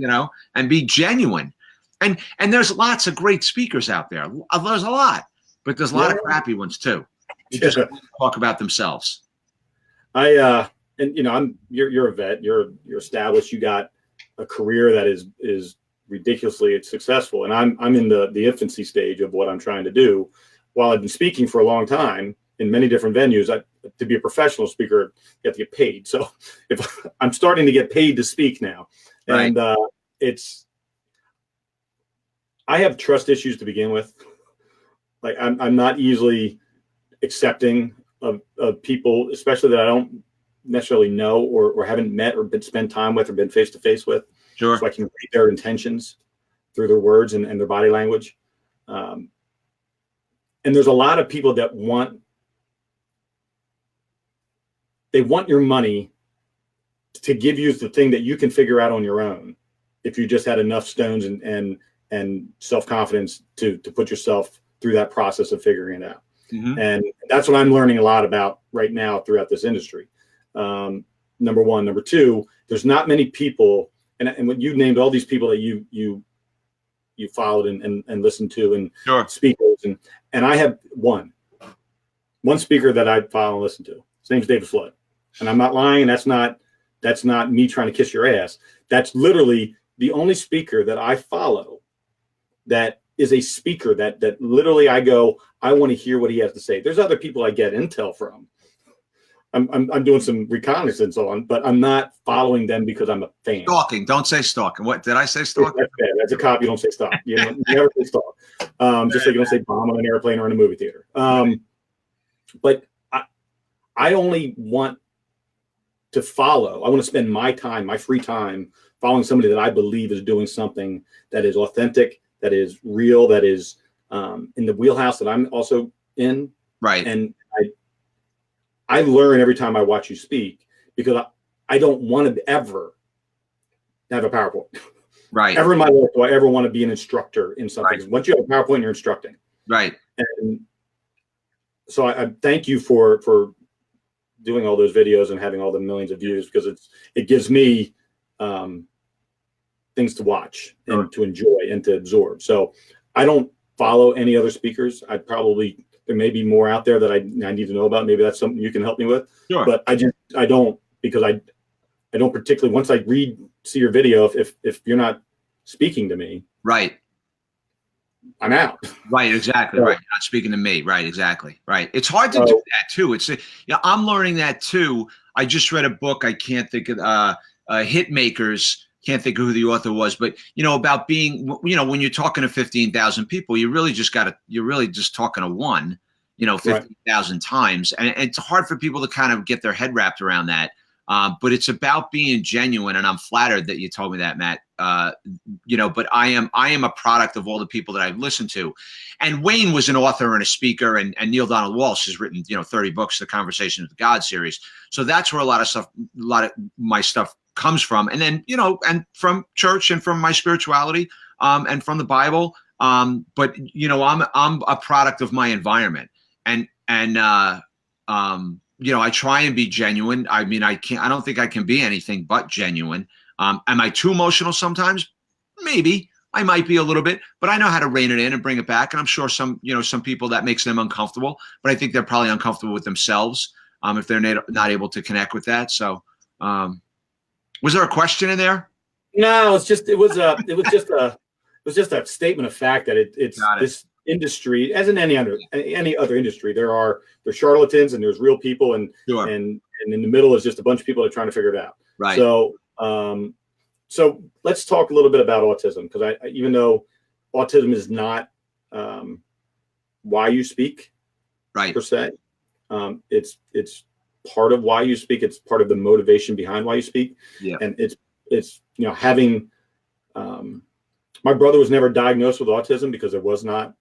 and be genuine. And there's lots of great speakers out there. There's a lot, but there's a lot of crappy ones too. Who just talk about themselves. You're a vet, you're established, you got a career that is ridiculously successful. And I'm in the infancy stage of what I'm trying to do. While I've been speaking for a long time in many different venues, to be a professional speaker, you have to get paid. So if I'm starting to get paid to speak now, right. And I have trust issues to begin with. Like I'm not easily accepting of people, especially that I don't necessarily know or haven't met or spent time with or been face to face with. Sure. So I can read their intentions through their words and their body language. And there's a lot of people that want your money to give you the thing that you can figure out on your own if you just had enough stones and self-confidence to put yourself through that process of figuring it out. And that's what I'm learning a lot about right now throughout this industry. Number one. Number two, there's not many people, and when you named all these people that you followed and listened to, and Sure. speakers, and I have one speaker that I follow and listen to. His name's David Flood, and I'm not lying. That's not me trying to kiss your ass. That's literally the only speaker that I follow that is a speaker that literally I go, I want to hear what he has to say. There's other people I get intel from. I'm doing some reconnaissance on, but I'm not following them because I'm a fan. Stalking. Don't say stalking. What did I say? Stalking? That's bad. As a cop, you don't say stalk. You never say stalk. Just like you don't say bomb on an airplane or in a movie theater. But I only want to follow. I want to spend my time, my free time, following somebody that I believe is doing something that is authentic, that is real, that is in the wheelhouse that I'm also in. Right. And I learn every time I watch you speak, because I don't want to ever have a PowerPoint. Right. Ever in my life do I ever want to be an instructor in something. Right. Once you have a PowerPoint, you're instructing. Right. And so I thank you for doing all those videos and having all the millions of views, because it gives me things to watch and to enjoy and to absorb. So I don't follow any other speakers. There may be more out there that I need to know about. Maybe that's something you can help me with. Sure. But I don't, because I don't particularly, once I see your video, if you're not speaking to me, right, I'm out. Right, exactly. Right. You're not speaking to me. Right, exactly. Right. It's hard to do that too. I'm learning that too. I just read a book. I can't think of Hit Makers. Can't think of who the author was, but about being, when you're talking to 15,000 people, you're really just talking to one, 15,000 times. And it's hard for people to kind of get their head wrapped around that. But it's about being genuine. And I'm flattered that you told me that, Matt. But I am a product of all the people that I've listened to. And Wayne was an author and a speaker, and Neil Donald Walsh has written, 30 books, the Conversations with God series. So that's where a lot of my stuff comes from. And then, and from church and from my spirituality, and from the Bible. But I'm a product of my environment, and I try and be genuine. I mean, I don't think I can be anything but genuine. Am I too emotional sometimes? Maybe. I might be a little bit, but I know how to rein it in and bring it back. And I'm sure some people, that makes them uncomfortable, but I think they're probably uncomfortable with themselves if they're not able to connect with that. So, was there a question in there? No, it was just a statement of fact that it's this industry, as in any other industry, there's charlatans and there's real people, and Sure. and in the middle is just a bunch of people that are trying to figure it out. Right. So let's talk a little bit about autism, because even though autism is not why you speak, right, per se, it's part of why you speak. It's part of the motivation behind why you speak. Yeah. And it's having my brother was never diagnosed with autism, because there was not,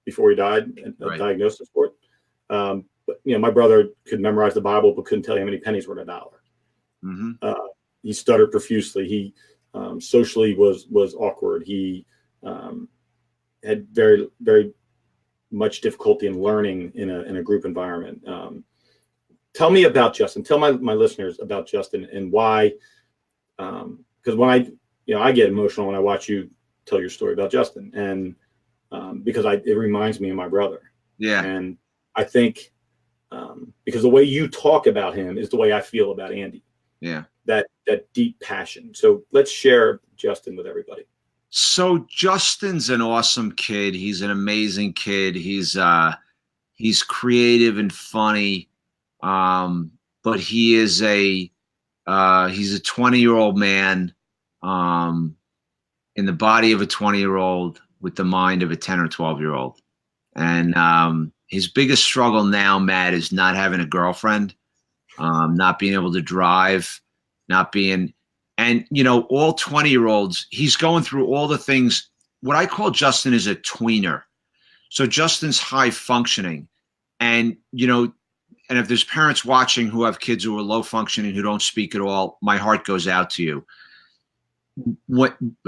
before he died, a diagnosis for it. But my brother could memorize the Bible, but couldn't tell you how many pennies were in a dollar. Mm-hmm. He stuttered profusely. He socially was awkward. He had very, very much difficulty in learning in a group environment. Tell me about Justin. Tell my listeners about Justin and why. Because when I get emotional when I watch you tell your story about Justin, and because it reminds me of my brother. Yeah. And I think because the way you talk about him is the way I feel about Andy. Yeah. That deep passion. So let's share Justin with everybody. So Justin's an awesome kid. He's an amazing kid. He's creative and funny. But he is he's a 20-year-old man in the body of a 20-year-old with the mind of a 10 or 12-year-old. And his biggest struggle now, Matt, is not having a girlfriend, not being able to drive, not being, and all 20-year-olds, he's going through all the things. What I call Justin is a tweener. So Justin's high functioning, and and if there's parents watching who have kids who are low functioning, who don't speak at all, my heart goes out to you.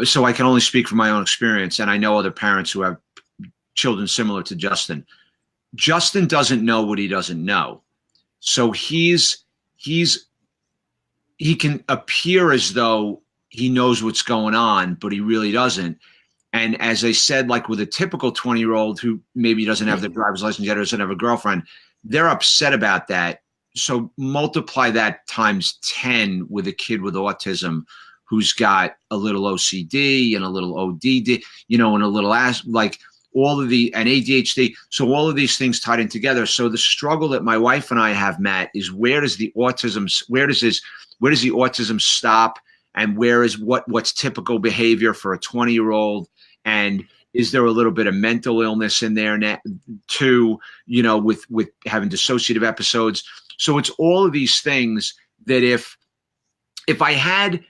So I can only speak from my own experience, and I know other parents who have children similar to Justin. Justin doesn't know what he doesn't know. So he can appear as though he knows what's going on, but he really doesn't. And as I said, like with a typical 20-year-old who maybe doesn't have their driver's license yet or doesn't have a girlfriend, they're upset about that. So multiply that times 10 with a kid with autism who's got a little OCD and a little ODD, and a little like all of and ADHD. So all of these things tied in together. So the struggle that my wife and I have, Matt, is where does the autism stop, and what's typical behavior for a 20-year-old, and is there a little bit of mental illness in there now, too, with having dissociative episodes. So it's all of these things that if I had,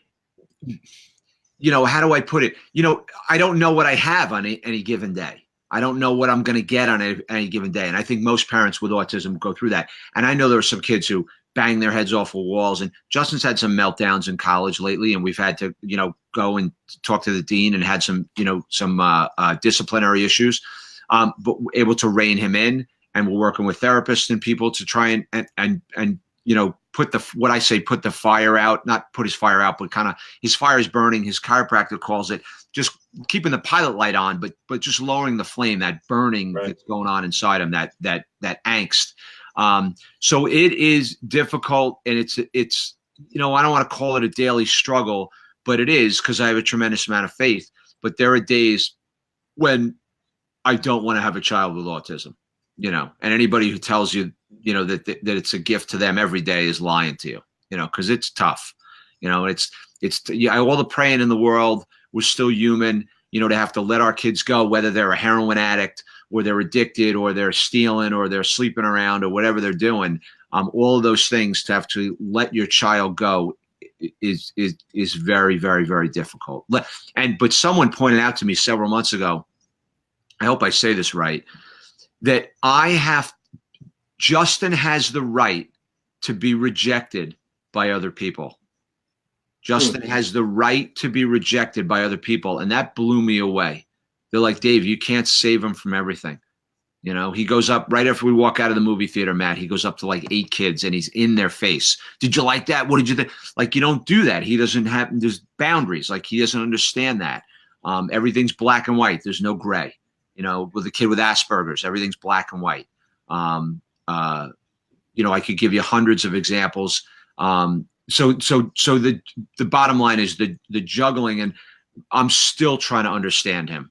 how do I put it? I don't know what I have on any given day. I don't know what I'm going to get on any given day. And I think most parents with autism go through that. And I know there are some kids who bang their heads off of walls. And Justin's had some meltdowns in college lately, and we've had to, go and talk to the dean and had some, some disciplinary issues, but we're able to rein him in. And we're working with therapists and people to try and put the fire out, not put his fire out, but kind of his fire is burning. His chiropractor calls it just keeping the pilot light on, but just lowering the flame, that burning that's going on inside him, that angst. So it is difficult, and it's I don't want to call it a daily struggle, but it is, because I have a tremendous amount of faith. But there are days when I don't want to have a child with autism, and anybody who tells you, that it's a gift to them every day is lying to you, because it's tough. All the praying in the world. We're still human, to have to let our kids go, whether they're a heroin addict or they're addicted or they're stealing or they're sleeping around or whatever they're doing. All of those things, to have to let your child go is very, very, very difficult. But someone pointed out to me several months ago, I hope I say this right, that Justin has the right to be rejected by other people. Justin has the right to be rejected by other people. And that blew me away. They're like, Dave, you can't save him from everything. He goes up right after we walk out of the movie theater, Matt, he goes up to like 8 kids and he's in their face. Did you like that? What did you think? Like, you don't do that. He doesn't have, there's boundaries. Like, he doesn't understand that. Everything's black and white. There's no gray. With a kid with Asperger's, everything's black and white. I could give you hundreds of examples. So the bottom line is the juggling, and I'm still trying to understand him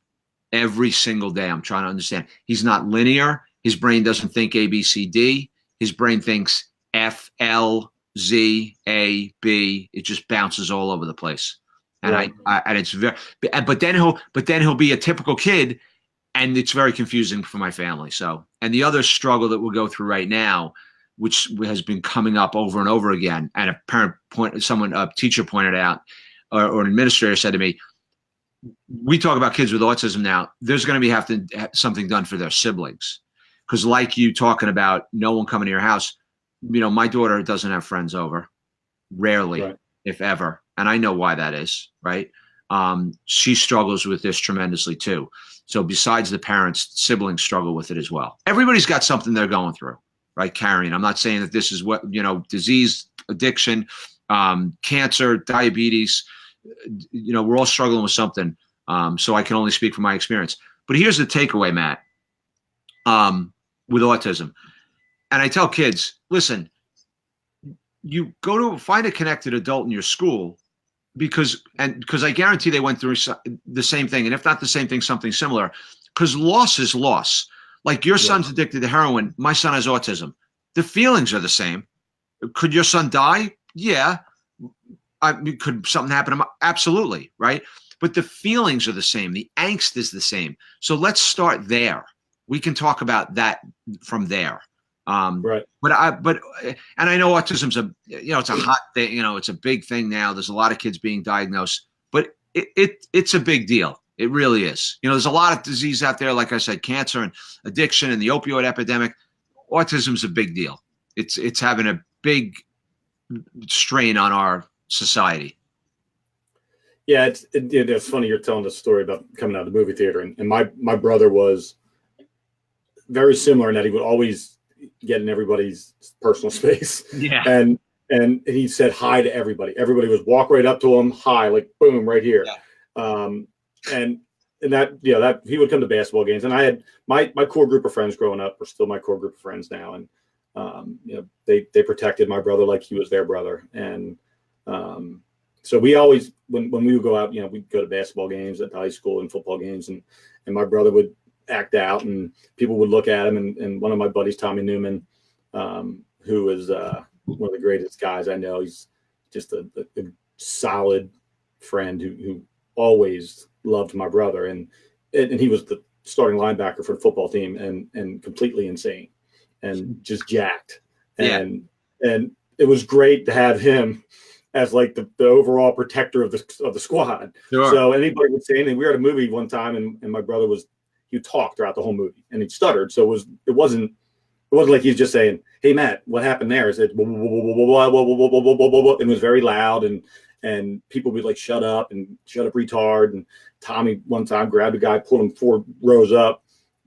every single day. I'm trying to understand. He's not linear. His brain doesn't think A, B, C, D. His brain thinks F, L, Z, A, B. It just bounces all over the place. And and it's very, but then he'll be a typical kid, and it's very confusing for my family. So, and the other struggle that we'll go through right now, which has been coming up over and over again, and a teacher pointed out, or an administrator said to me, we talk about kids with autism now, there's going to have to have something done for their siblings. Because like you talking about no one coming to your house, my daughter doesn't have friends over, rarely, if ever. And I know why that is, right? She struggles with this tremendously too. So besides the parents, siblings struggle with it as well. Everybody's got something they're going through. Right, carrying. I'm not saying that this is what, disease, addiction, cancer, diabetes, we're all struggling with something. So I can only speak from my experience. But here's the takeaway, Matt, with autism. And I tell kids, listen, you go to find a connected adult in your school because I guarantee they went through the same thing. And if not the same thing, something similar, because loss is loss. Like your son's addicted to heroin. My son has autism. The feelings are the same. Could your son die? Yeah. Could something happen to him? Absolutely. Right. But the feelings are the same. The angst is the same. So let's start there. We can talk about that from there. But I know autism's it's a hot thing. It's a big thing now. There's a lot of kids being diagnosed, but it's a big deal. It really is. There's a lot of disease out there, like I said, cancer and addiction and the opioid epidemic. Autism's a big deal. It's having a big strain on our society. Yeah, it's funny you're telling the story about coming out of the movie theater, and my brother was very similar in that he would always get in everybody's personal space. Yeah. And he said hi to everybody. Everybody was walk right up to him, hi, like boom, right here. Yeah. And that, that he would come to basketball games. And I had my core group of friends growing up are still my core group of friends now. And they protected my brother like he was their brother. And so we always, when we would go out, we'd go to basketball games at the high school and football games, and my brother would act out and people would look at him. And one of my buddies, Tommy Newman, who is one of the greatest guys I know, he's just a solid friend who always loved my brother. And he was the starting linebacker for the football team and completely insane and just jacked. And it was great to have him as like the overall protector of the squad. Sure. So anybody would say anything. We were at a movie one time and my brother he talked throughout the whole movie and he stuttered. So it wasn't like he's just saying, "Hey Matt, what happened there?" It said, and it was very loud and people would be like, "Shut up," retard. And Tommy one time grabbed a guy, pulled him 4 rows up,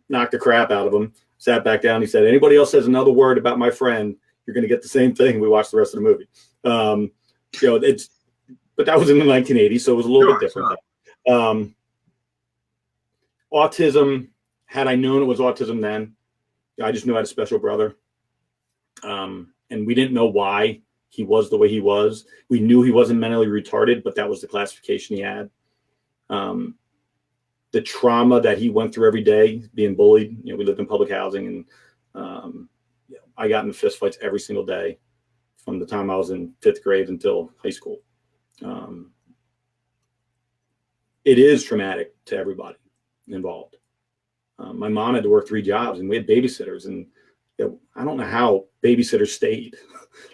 knocked the crap out of him, sat back down. He said, "Anybody else says another word about my friend, you're going to get the same thing." We watched the rest of the movie. But that was in the 1980s, so it was a little bit different. Sure. Autism, had I known it was autism then, I just knew I had a special brother. And we didn't know why he was the way he was. We knew he wasn't mentally retarded, but that was the classification he had. The trauma that he went through every day, being bullied. We lived in public housing, and I got into fistfights every single day from the time I was in 5th grade until high school. It is traumatic to everybody involved. My mom had to work 3 jobs, and we had babysitters, and I don't know how babysitters stayed.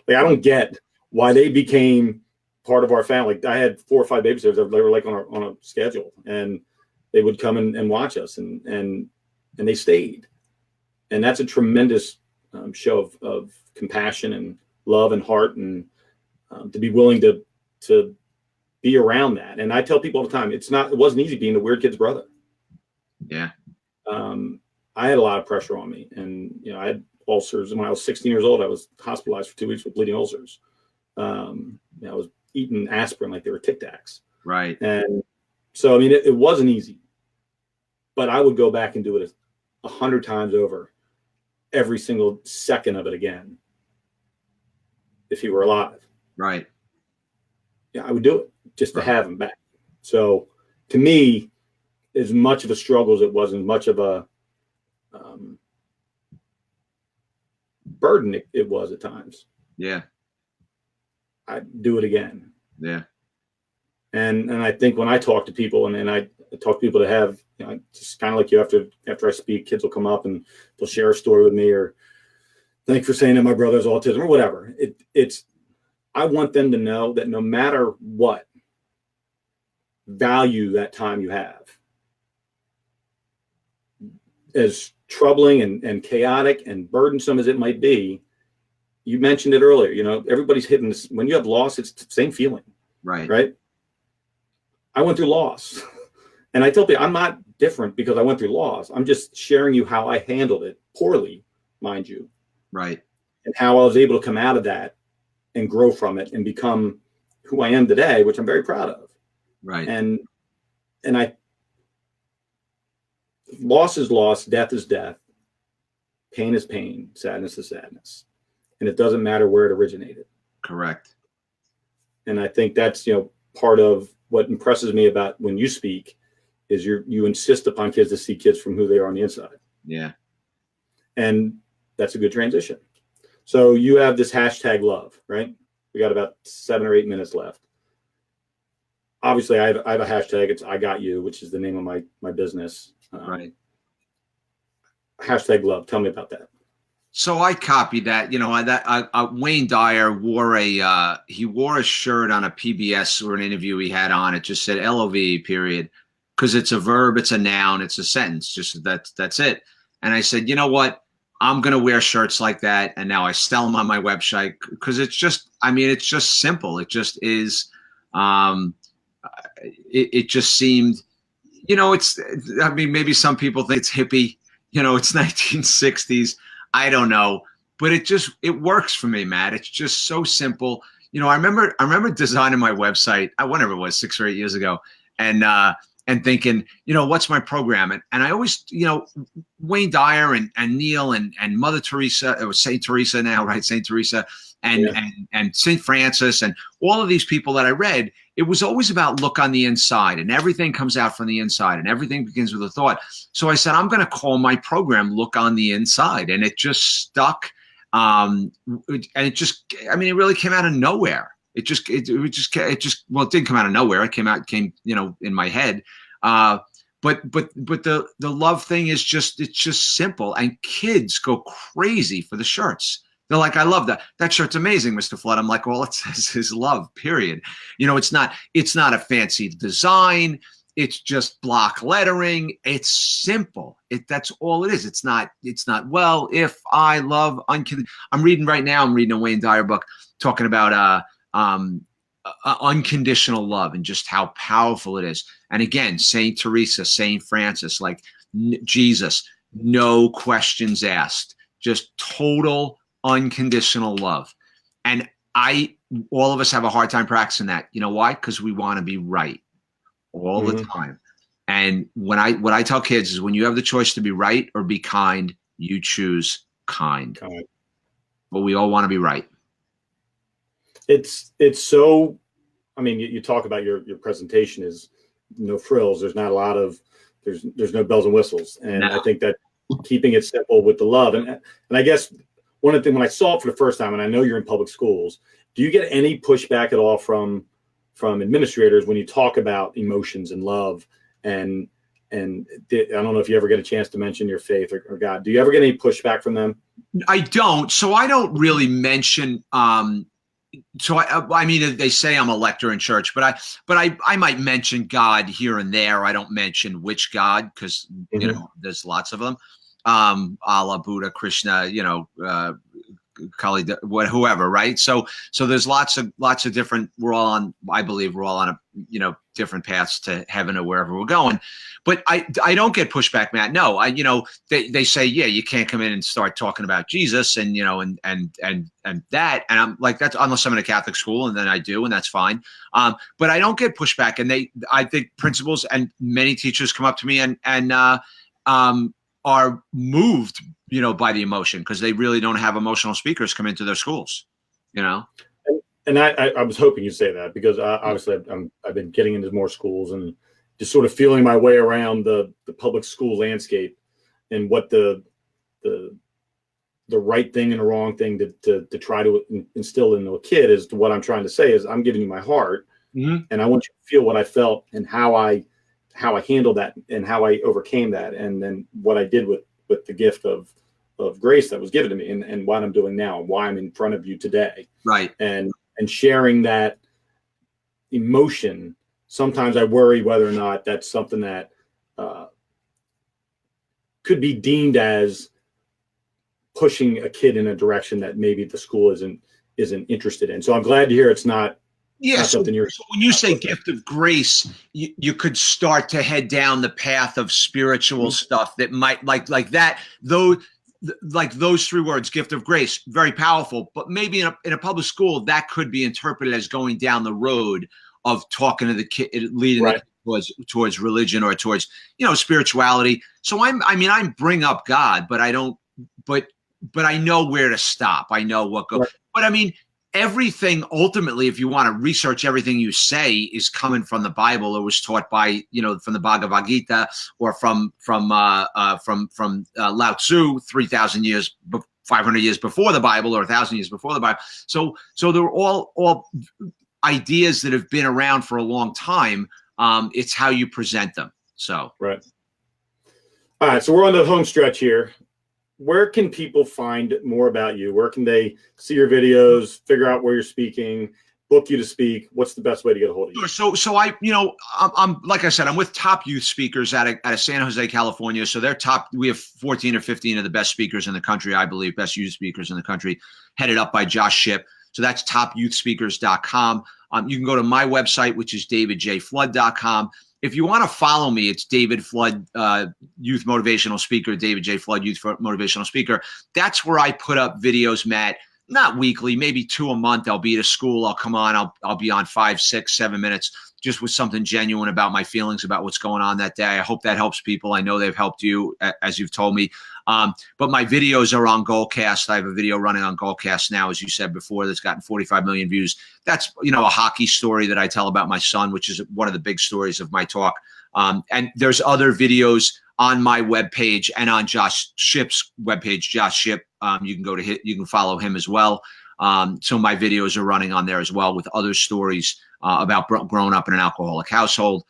Like, I don't get why they became part of our family. Like, I had 4 or 5 babysitters. They were like on a schedule, and they would come and watch us, and they stayed. And that's a tremendous show of compassion and love and heart, and to be willing to be around that. And I tell people all the time, it wasn't easy being the weird kid's brother. Yeah. I had a lot of pressure on me, and I had ulcers. And when I was 16 years old, I was hospitalized for 2 weeks with bleeding ulcers. I was eating aspirin like they were Tic Tacs. Right. And so, I mean, it wasn't easy, but I would go back and do it 100 times over, every single second of it again, if he were alive. Right. Yeah, I would do it just to have him back. So to me, as much of a struggle as it was, and much of a burden it was at times. Yeah. I'd do it again. Yeah. And I think when I talk to people, and I talk to people that have, just kind of like you, after I speak, kids will come up and they'll share a story with me, or thanks for saying that my brother's autism, or whatever. I want them to know that no matter what, value that time you have. As troubling and chaotic and burdensome as it might be, you mentioned it earlier, everybody's hitting this. When you have loss, it's the same feeling. Right. I went through loss. And I tell people I'm not different because I went through loss. I'm just sharing you how I handled it, poorly, mind you. Right. And how I was able to come out of that and grow from it and become who I am today, which I'm very proud of. Right. And loss is loss, death is death, pain is pain, sadness is sadness. And it doesn't matter where it originated. Correct. And I think that's, part of what impresses me about when you speak is you insist upon kids to see kids from who they are on the inside. Yeah. And that's a good transition. So you have this #love, right? We got about 7 or 8 minutes left. Obviously I have a hashtag. It's I Got You, which is the name of my business. Right. #love. Tell me about that. So I copied that. Wayne Dyer wore a shirt on a PBS or an interview he had on. It just said LOVE, period, because it's a verb, it's a noun, it's a sentence. Just that's it. And I said, you know what? I'm gonna wear shirts like that, and now I sell them on my website because it's just simple. It just is. It just seemed, maybe some people think it's hippie. It's 1960s. I don't know, but it works for me, Matt. It's just so simple. I remember designing my website, whenever it was 6 or 8 years ago, and thinking, what's my program? And I always, Wayne Dyer and Neil and Mother Teresa, it was Saint Teresa now, right? Saint Teresa and Saint Francis and all of these people that I read, it was always about look on the inside, and everything comes out from the inside, and everything begins with a thought. So I said, I'm going to call my program Look on the Inside, and it just stuck. And it really came out of nowhere. It didn't come out of nowhere. It came, in my head. But the love thing is it's just simple, and kids go crazy for the shirts. They're like, I love that. That shirt's amazing, Mr. Flood. I'm like, well, it says his love, period. It's not a fancy design. It's just block lettering. It's simple. That's all it is. It's not, well, if I love I'm reading a Wayne Dyer book talking about unconditional love and just how powerful it is. And again, Saint Teresa, Saint Francis, like Jesus, no questions asked, just total unconditional love. And all of us have a hard time practicing that. You know why? Because we want to be right all the time. And what I tell kids is, when you have the choice to be right or be kind, you choose kind. But we all want to be right. It's so, you talk about your presentation is no frills. There's not a lot of, there's no bells and whistles. And I think that keeping it simple with the love. And I guess one of the things, when I saw it for the first time, and I know you're in public schools, do you get any pushback at all from administrators when you talk about emotions and love? And I don't know if you ever get a chance to mention your faith or God. Do you ever get any pushback from them? I don't. So I don't really mention. They say I'm a lector in church, but I might mention God here and there. I don't mention which God, because there's lots of them. Allah, Buddha, Krishna, Kali, whoever, right? So there's lots of different. I believe we're all on different paths to heaven or wherever we're going. But I don't get pushback, Matt. No, they say, yeah, you can't come in and start talking about Jesus and that, and I'm like, that's unless I'm in a Catholic school, and then I do, and that's fine. But I don't get pushback, and I think principals and many teachers come up to me and are moved, by the emotion, because they really don't have emotional speakers come into their schools, And I was hoping you'd say that, because obviously I've been getting into more schools and just sort of feeling my way around the public school landscape and what the right thing and the wrong thing to try to instill into a kid is. What I'm trying to say is, I'm giving you my heart, and I want you to feel what I felt and how I handled that and how I overcame that, and then what I did with the gift of grace that was given to me, and what I'm doing now, and why I'm in front of you today. Right. And sharing that emotion. Sometimes I worry whether or not that's something that could be deemed as pushing a kid in a direction that maybe the school isn't interested in. So I'm glad to hear it's not. Yeah. So when you say gift of grace, you could start to head down the path of spiritual stuff that might like that, though. Like those three words, gift of grace, very powerful, but maybe in a public school that could be interpreted as going down the road of talking to the kid, leading right towards religion or towards spirituality. So I bring up God, but I don't. But I know where to stop. I know what goes. Right. But everything ultimately, if you want to research everything you say, is coming from the Bible, or was taught by, from the Bhagavad Gita, or from Lao Tzu 3,000 years, 500 years before the Bible, or 1,000 years before the Bible. So they're all ideas that have been around for a long time. It's how you present them. So right. All right. So we're on the home stretch here. Where can people find more about you? Where can they see your videos, figure out where you're speaking, book you to speak? What's the best way to get a hold of you? So I'm like I said, I'm with top youth speakers out of San Jose, California. So they're top. We have 14 or 15 of the best speakers in the country, I believe, best youth speakers in the country, headed up by Josh Shipp. So that's topyouthspeakers.com. You can go to my website, which is davidjflood.com. if you want to follow me, it's David Flood, Youth Motivational Speaker, David J. Flood, Youth Motivational Speaker. That's where I put up videos, Matt, not weekly, maybe 2 a month. I'll be at a school. I'll come on. I'll be on 5, 6, 7 minutes just with something genuine about my feelings about what's going on that day. I hope that helps people. I know they've helped you, as you've told me. But my videos are on Goalcast. I have a video running on Goalcast now, as you said before, that's gotten 45 million views. That's, a hockey story that I tell about my son, which is one of the big stories of my talk. And there's other videos on my webpage and on Josh Ship's webpage, Josh Ship. You can go to you can follow him as well. So my videos are running on there as well with other stories about growing up in an alcoholic household.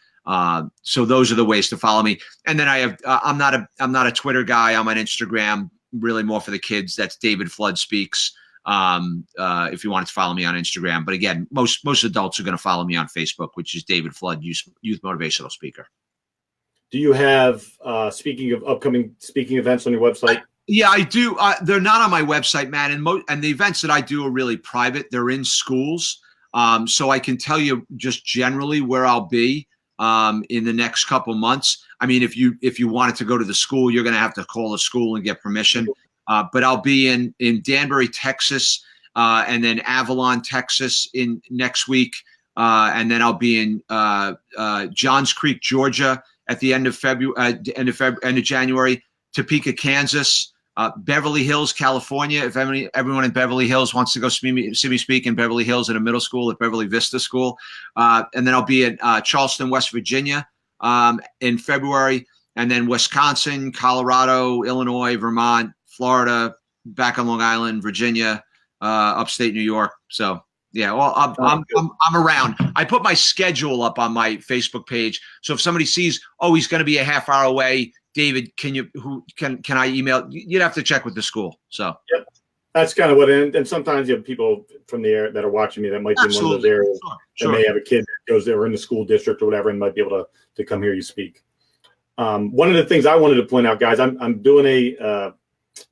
So those are the ways to follow me. And then I have, I'm not a Twitter guy. I'm on Instagram, really more for the kids. That's David Flood Speaks. If you wanted to follow me on Instagram, but again, most adults are going to follow me on Facebook, which is David Flood, Youth Motivational Speaker. Do you have, speaking of upcoming speaking events on your website? Yeah, I do. They're not on my website, Matt. And the events that I do are really private. They're in schools. So I can tell you just generally where I'll be in the next couple months. I mean, if you wanted to go to the school, you're going to have to call the school and get permission. But I'll be in Danbury, Texas, and then Avalon, Texas in next week. And then I'll be in Johns Creek, Georgia at the end of end of January, Topeka, Kansas, Beverly Hills, California. If everyone in Beverly Hills wants to go see me speak in Beverly Hills at a middle school at Beverly Vista School. And then I'll be at Charleston, West Virginia in February, and then Wisconsin, Colorado, Illinois, Vermont, Florida, back on Long Island, Virginia, upstate New York. So yeah, well, I'm around. I put my schedule up on my Facebook page. So if somebody sees, oh, he's going to be a half hour away, David, can I email? You'd have to check with the school. So yep. That's kind of what, and sometimes you have people from the area that are watching me that might be in one of those areas that may have a kid that goes there in the school district or whatever and might be able to come hear you speak. One of the things I wanted to point out, guys, I'm doing a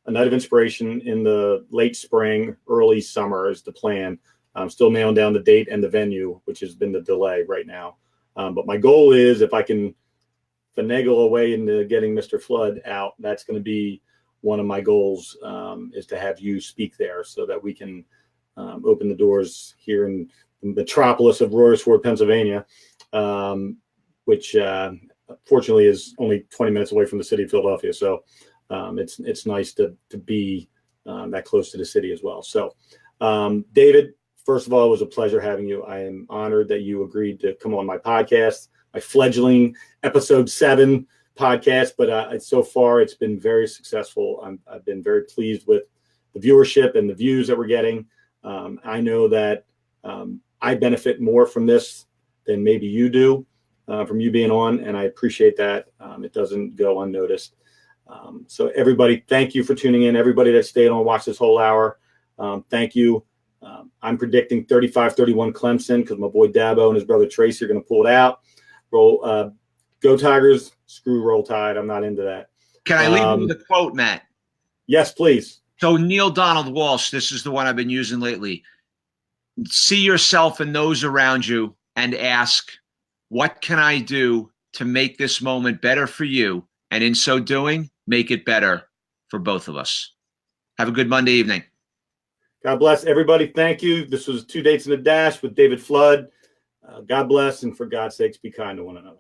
night of inspiration in the late spring, early summer is the plan. I'm still nailing down the date and the venue, which has been the delay right now. But my goal is, if I can finagle away into getting Mr. Flood out, that's going to be one of my goals, is to have you speak there so that we can open the doors here in the metropolis of Royersford, Pennsylvania, which fortunately is only 20 minutes away from the city of Philadelphia. So it's nice to be that close to the city as well. So David, first of all, it was a pleasure having you. I am honored that you agreed to come on my podcast, my fledgling episode 7 podcast, but so far it's been very successful. I've been very pleased with the viewership and the views that we're getting. I know that I benefit more from this than maybe you do, from you being on, and I appreciate that. It doesn't go unnoticed. So everybody, thank you for tuning in. Everybody that stayed on, watched this whole hour, thank you. I'm predicting 35-31 Clemson because my boy Dabo and his brother Tracy are going to pull it out. Roll, go Tigers, screw Roll Tide. I'm not into that. Can I leave you with a quote, Matt? Yes, please. So Neil Donald Walsh, this is the one I've been using lately. See yourself and those around you and ask, what can I do to make this moment better for you? And in so doing, make it better for both of us. Have a good Monday evening. God bless everybody. Thank you. This was 2 Dates in a Dash with David Flood. God bless, and for God's sakes, be kind to one another.